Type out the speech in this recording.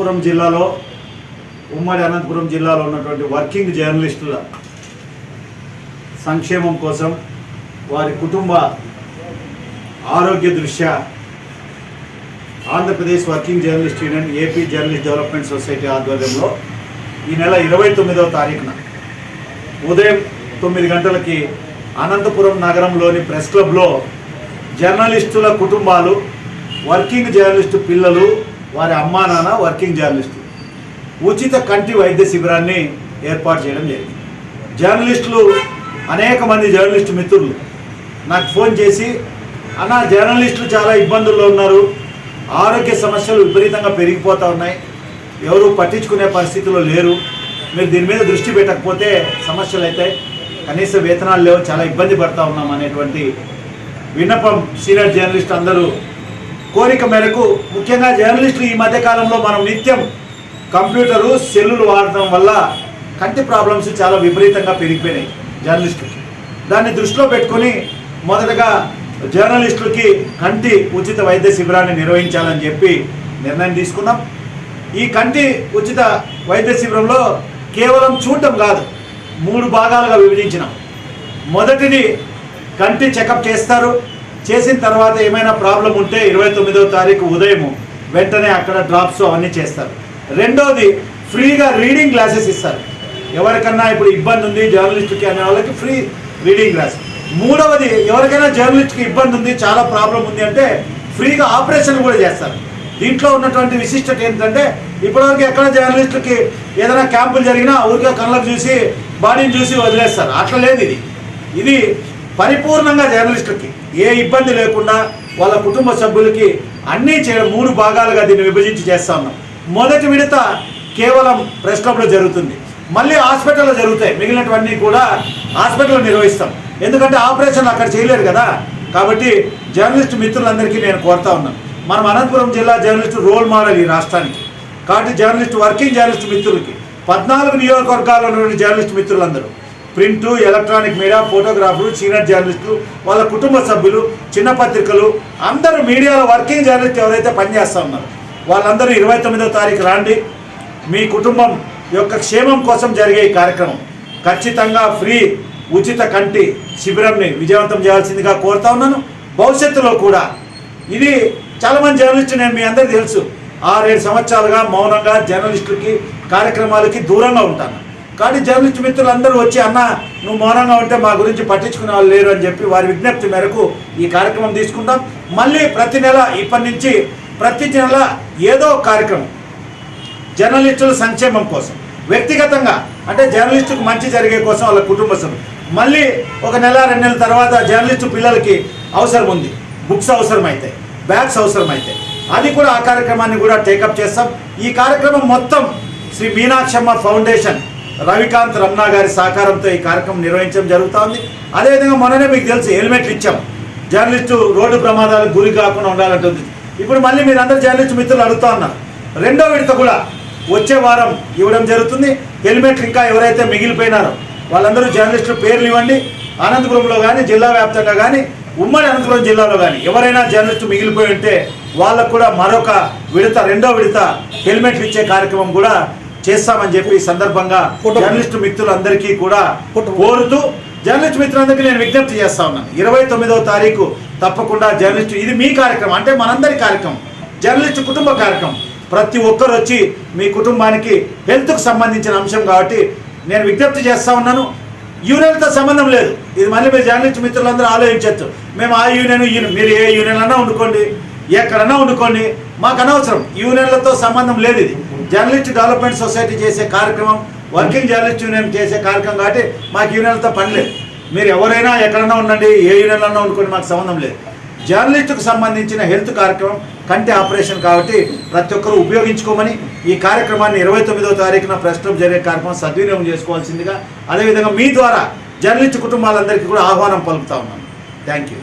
అనంతపురం జిల్లాలో ఉమ్మడి అనంతపురం జిల్లాలో ఉన్నటువంటి వర్కింగ్ జర్నలిస్టుల సంక్షేమం కోసం వారి కుటుంబ ఆరోగ్య దృష్ట్యా Andhra Pradesh working journalist union AP journalist development society ఆధ్వర్యంలో ఈ నెల 29వ తారీఖున ఉదయం 9 గంటలకి అనంతపురం నగరంలోని ప్రెస్ క్లబ్లో జర్నలిస్టుల కుటుంబాలు, వర్కింగ్ జర్నలిస్టు పిల్లలు, వారి అమ్మా నాన్న వర్కింగ్ జర్నలిస్టులు ఉచిత కంటి వైద్య శిబిరాన్ని ఏర్పాటు చేయడం జరిగింది. జర్నలిస్టులు అనేక మంది జర్నలిస్టు మిత్రులు నాకు ఫోన్ చేసి, అన్న జర్నలిస్టులు చాలా ఇబ్బందుల్లో ఉన్నారు, ఆరోగ్య సమస్యలు విపరీతంగా పెరిగిపోతూ ఉన్నాయి, ఎవరు పట్టించుకునే పరిస్థితిలో లేరు, మీరు దీని మీద దృష్టి పెట్టకపోతే సమస్యలు అవుతాయి, కనీస వేతనాలు లేవు, చాలా ఇబ్బంది పడుతూ ఉన్నాం అనేటువంటి విన్నపం సీనియర్ జర్నలిస్ట్ అందరూ కోరిక మేరకు, ముఖ్యంగా జర్నలిస్టులు ఈ మధ్యకాలంలో మనం నిత్యం కంప్యూటరు సెల్లులు వాడటం వల్ల కంటి ప్రాబ్లమ్స్ చాలా విపరీతంగా పెరిగిపోయినాయి జర్నలిస్టులకి. దాన్ని దృష్టిలో పెట్టుకొని మొదటగా జర్నలిస్టులకి కంటి ఉచిత వైద్య శిబిరాన్ని నిర్వహించాలని చెప్పి నిర్ణయం తీసుకున్నాం. ఈ కంటి ఉచిత వైద్య శిబిరంలో కేవలం చూడటం కాదు, 3 భాగాలుగా విభజించినాం. మొదటిది కంటి చెకప్ చేస్తారు, చేసిన తర్వాత ఏమైనా ప్రాబ్లం ఉంటే 29వ తారీఖు ఉదయం వెంటనే అక్కడ డ్రాప్స్ అవన్నీ చేస్తారు. రెండోది ఫ్రీగా రీడింగ్ క్లాసెస్ ఇస్తారు, ఎవరికన్నా ఇప్పుడు ఇబ్బంది ఉంది జర్నలిస్టుకి అనే వాళ్ళకి ఫ్రీ రీడింగ్ క్లాస్. మూడవది ఎవరికైనా జర్నలిస్ట్కి ఇబ్బంది ఉంది, చాలా ప్రాబ్లం ఉంది అంటే ఫ్రీగా ఆపరేషన్ కూడా చేస్తారు. దీంట్లో ఉన్నటువంటి విశిష్టత ఏంటంటే ఇప్పటివరకు ఎక్కడ జర్నలిస్టులకి ఏదైనా క్యాంపులు జరిగినా ఊరికే కళ్ళకు చూసి బాడీని చూసి వదిలేస్తారు, అట్లా లేదు. ఇది పరిపూర్ణంగా జర్నలిస్టులకి ఏ ఇబ్బంది లేకుండా వాళ్ళ కుటుంబ సభ్యులకి అన్నీ 3 భాగాలుగా దీన్ని విభజించి చేస్తా ఉన్నాం. మొదటి విడత కేవలం ప్రెస్ క్లబ్లో జరుగుతుంది, మళ్ళీ హాస్పిటల్లో జరుగుతాయి, మిగిలినవన్నీ కూడా హాస్పిటల్లో నిర్వహిస్తాం. ఎందుకంటే ఆపరేషన్ అక్కడ చేయలేరు కదా. కాబట్టి జర్నలిస్ట్ మిత్రులందరికీ నేను కోరుతా ఉన్నాను, మనం అనంతపురం జిల్లా జర్నలిస్టు రోల్ మోడల్ ఈ రాష్ట్రానికి. కాబట్టి జర్నలిస్టు వర్కింగ్ జర్నలిస్ట్ మిత్రులకి 14 నియోజకవర్గాల్లో ఉన్నటువంటి జర్నలిస్ట్ మిత్రులందరూ, ప్రింటు, ఎలక్ట్రానిక్ మీడియా, ఫోటోగ్రాఫర్లు, సీనియర్ జర్నలిస్టులు, వాళ్ళ కుటుంబ సభ్యులు, చిన్న పత్రికలు, అందరూ మీడియాలో వర్కింగ్ జర్నలిస్ట్ ఎవరైతే పనిచేస్తూ ఉన్నారో వాళ్ళందరూ 29వ తారీఖు రాండి. మీ కుటుంబం యొక్క క్షేమం కోసం జరిగే ఈ కార్యక్రమం ఖచ్చితంగా ఫ్రీ ఉచిత కంటి శిబిరంని విజయవంతం చేయాల్సిందిగా కోరుతా ఉన్నాను. భవిష్యత్తులో కూడా ఇది చాలామంది జర్నలిస్టు, నేను మీ అందరికీ తెలుసు, 6-7 సంవత్సరాలుగా మౌనంగా జర్నలిస్టులకి కార్యక్రమాలకి దూరంగా ఉంటాను. కానీ జర్నలిస్ట్ మిత్రులందరూ వచ్చి, అన్న నువ్వు మౌనంగా ఉంటే మా గురించి పట్టించుకునే వాళ్ళు లేరు అని చెప్పి వారి విజ్ఞప్తి మేరకు ఈ కార్యక్రమం తీసుకుంటాం. మళ్ళీ ప్రతి నెల ఇప్పటి నుంచి ప్రతి నెల ఏదో కార్యక్రమం జర్నలిస్టుల సంక్షేమం కోసం, వ్యక్తిగతంగా అంటే జర్నలిస్టుకు మంచి జరిగే కోసం వాళ్ళ కుటుంబ సభ్యులు. మళ్ళీ 1 నెల 2 నెలల తర్వాత జర్నలిస్టు పిల్లలకి అవసరం ఉంది, బుక్స్ అవసరమైతాయి, బ్యాగ్స్ అవసరమైతాయి, అది కూడా ఆ కార్యక్రమాన్ని కూడా టేకప్ చేస్తాం. ఈ కార్యక్రమం మొత్తం శ్రీ మీనాక్షమ్మ ఫౌండేషన్ రవికాంత్ రమణ గారి సహకారంతో ఈ కార్యక్రమం నిర్వహించడం జరుగుతూ ఉంది. అదేవిధంగా మొన్ననే మీకు తెలుసు హెల్మెట్లు ఇచ్చాం, జర్నలిస్టు రోడ్డు ప్రమాదాలకు గురి కాకుండా ఉండాలంటుంది. ఇప్పుడు మళ్ళీ మీరందరూ జర్నలిస్టు మిత్రులు అడుగుతూ ఉన్నారు, 2వ విడత కూడా వచ్చే వారం ఇవ్వడం జరుగుతుంది. హెల్మెట్లు ఇంకా ఎవరైతే మిగిలిపోయినారో వాళ్ళందరూ జర్నలిస్టుల పేర్లు ఇవ్వండి. అనంతపురంలో కానీ జిల్లా వ్యాప్తంగా కానీ ఉమ్మడి అనంతపురం జిల్లాలో కానీ ఎవరైనా జర్నలిస్టు మిగిలిపోయి ఉంటే వాళ్ళకు కూడా మరొక విడత 2వ విడత హెల్మెట్లు ఇచ్చే కార్యక్రమం కూడా చేస్తామని చెప్పి ఈ సందర్భంగా జర్నలిస్టు మిత్రులందరికీ కూడా కోరుతూ, జర్నలిస్టు మిత్రులందరికీ నేను విజ్ఞప్తి చేస్తా ఉన్నాను, 29వ తారీఖు తప్పకుండా జర్నలిస్టు, ఇది మీ కార్యక్రమం, అంటే మనందరి కార్యక్రమం, జర్నలిస్టు కుటుంబ కార్యక్రమం. ప్రతి ఒక్కరు వచ్చి మీ కుటుంబానికి హెల్త్కు సంబంధించిన అంశం కాబట్టి నేను విజ్ఞప్తి చేస్తూ ఉన్నాను. యూనియన్తో సంబంధం లేదు, ఇది మళ్ళీ మీరు జర్నలిస్ట్ మిత్రులందరూ ఆలోచించవచ్చు, మేము ఆ యూనియన్ మీరు ఏ యూనియన్ అన్నా వండుకోండి, ఎక్కడన్నా వండుకోండి, మాకు అనవసరం, యూనియన్లతో సంబంధం లేదు. ఇది జర్నలిస్ట్ డెవలప్మెంట్ సొసైటీ చేసే కార్యక్రమం, వర్కింగ్ జర్నలిస్ట్ యూనియన్ చేసే కార్యక్రమం కాబట్టి మాకు యూనియన్లతో పని లేదు. మీరు ఎవరైనా ఎక్కడన్నా ఉండండి, ఏ యూనియన్లన్నా వండుకోండి, మాకు సంబంధం లేదు. జర్నలిస్టుకు సంబంధించిన హెల్త్ కార్యక్రమం కంటి ఆపరేషన్ కాబట్టి ప్రతి ఒక్కరూ ఉపయోగించుకోమని, ఈ కార్యక్రమాన్ని 29వ తారీఖున ప్రెస్ క్లబ్ జరిగే కార్యక్రమం సద్వినియోగం చేసుకోవాల్సిందిగా, అదేవిధంగా మీ ద్వారా జర్నలిస్టు కుటుంబాలందరికీ కూడా ఆహ్వానం పలుకుతా ఉన్నాను. Thank you.